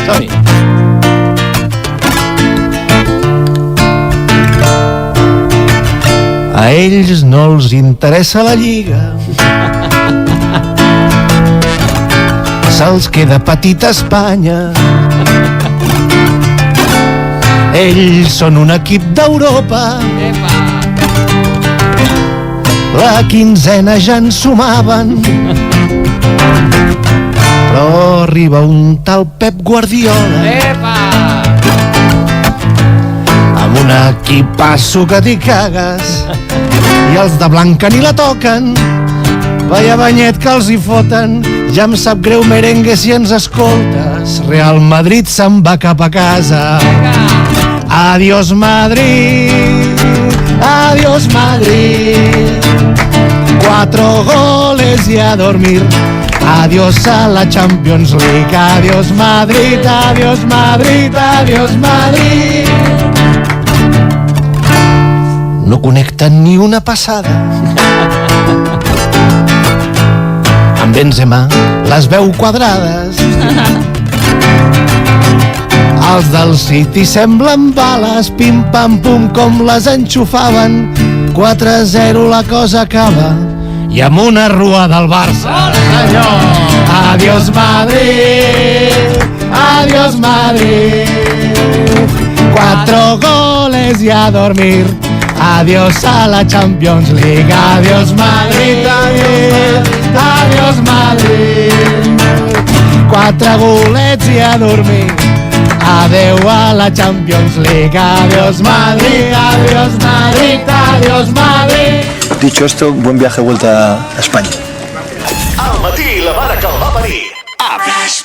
Som-hi. A ells no els interessa la Lliga. Se'ls queda petita Espanya. Ells són un equip d'Europa. La quinzena ja en sumaven. Però arriba un tal Pep Guardiola. Amb un equipasso que t'hi cagues. I els de blanca ni la toquen. Vaya banyet que els hi foten. Ja em sap greu merengue si ens escoltes. Real Madrid se'n va cap a casa. Adiós Madrid, adiós Madrid. 4 goles y a dormir. Adiós a la Champions League. Adiós Madrid, adiós Madrid, adiós Madrid. No connecten ni una passada. Amb Benzema les veu quadrades. Els del City semblen bales. Pim-pam-pum com les enxufaven. 4-0 la cosa acaba. I amb una rua del Barça. Adiós Madrid, adiós Madrid. 4 goles y a dormir. Adiós a la Champions League. Adiós Madrid, adiós Madrid. 4 golets i a dormir. Adeu a la Champions League. Adiós Madrid, adiós Madrid, adiós Madrid. Dicho esto, buen viaje de vuelta a España. Al matí la mare que el va parir. A Flash